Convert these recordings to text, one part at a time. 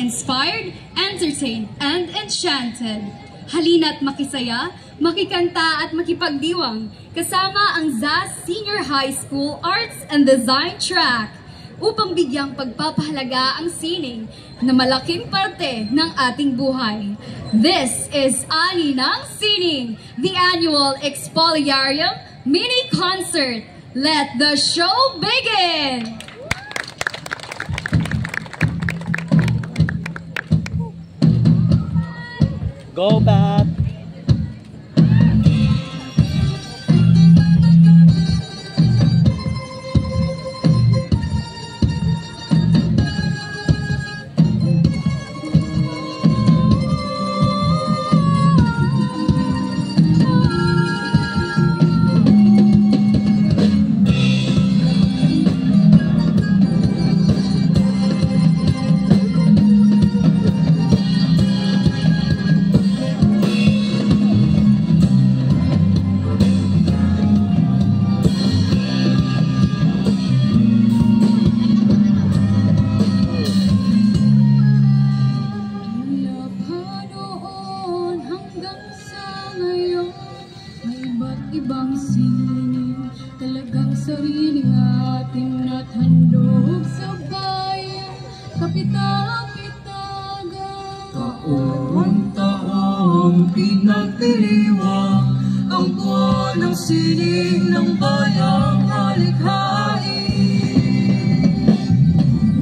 Inspired, entertained, and enchanted. Halina't makisaya, makikanta at makipagdiwang kasama ang ZAS Senior High School Arts and Design Track upang bigyang pagpapahalaga ang sining na malaking parte ng ating buhay. This is Ani ng Sining, the annual Expoliarium Mini Concert. Let the show begin! Go back! Ibang sining, talagang sariling ating nathandog sa bayan, kapitang itagan. Taon-taon pinagdiriwang ang buwan ng sining ng bayang halikhain.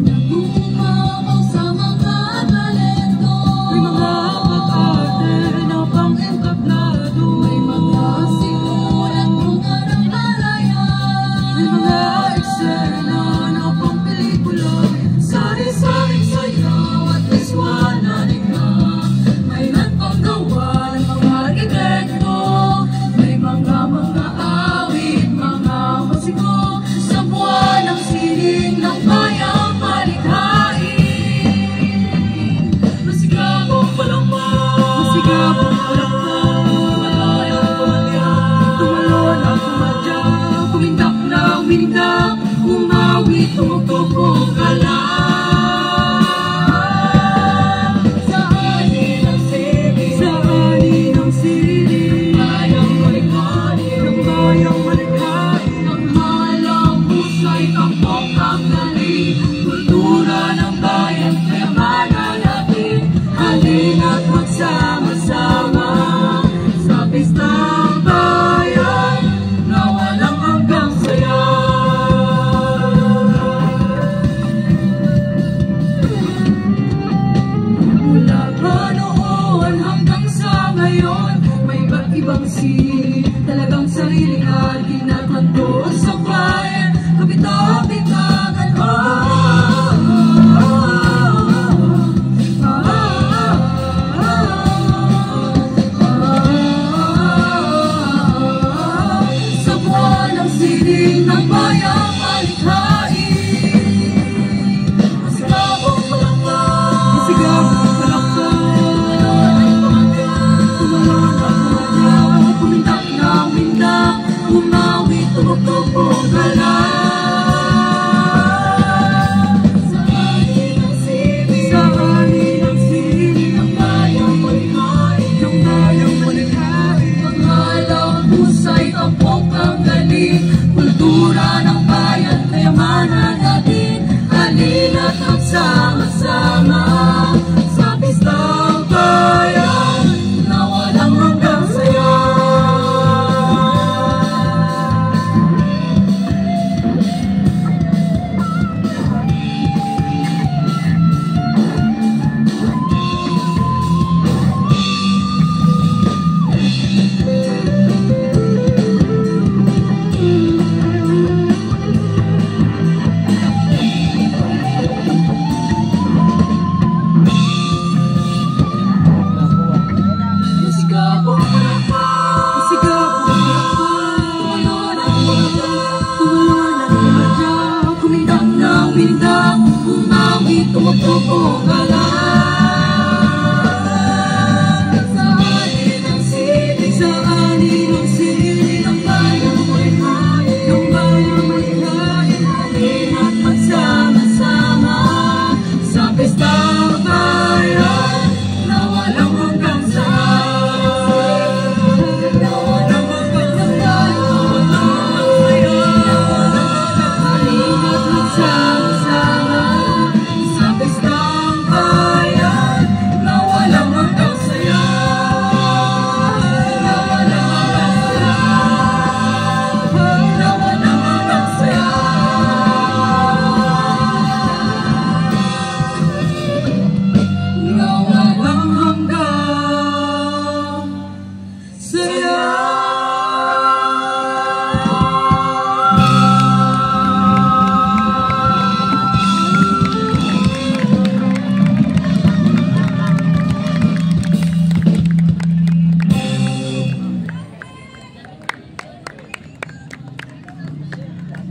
Nagumapaw sa mga talento, may mga pag-arte na pang-entablado, may mga simulat bunga ng palayan, may mga eksena na pang-pelikula, sari-saring sayaw at liswanan na. May nagpagawa ng mga arkitekto, may mga awit, mga musiko sa buwan ng sining ng bayang malikhain. Masigabong palangman, masigabong palangman, tumalon ang pumadya, tumalon ang pumadya, kumindak na umindak, umawit, tumutugtog ka lang. Sa ani ng sining, sa ani ng sining, bayang malikhain, ng bayang malikhain, ang halang pusay, tampok ang galing, kultura ng bayan, kayamanan natin, halina't magsama-sama sa pistang bayan na walang hanggang saya. Mula pa noon hanggang sa ngayon, may iba't ibang sining, talagang sariling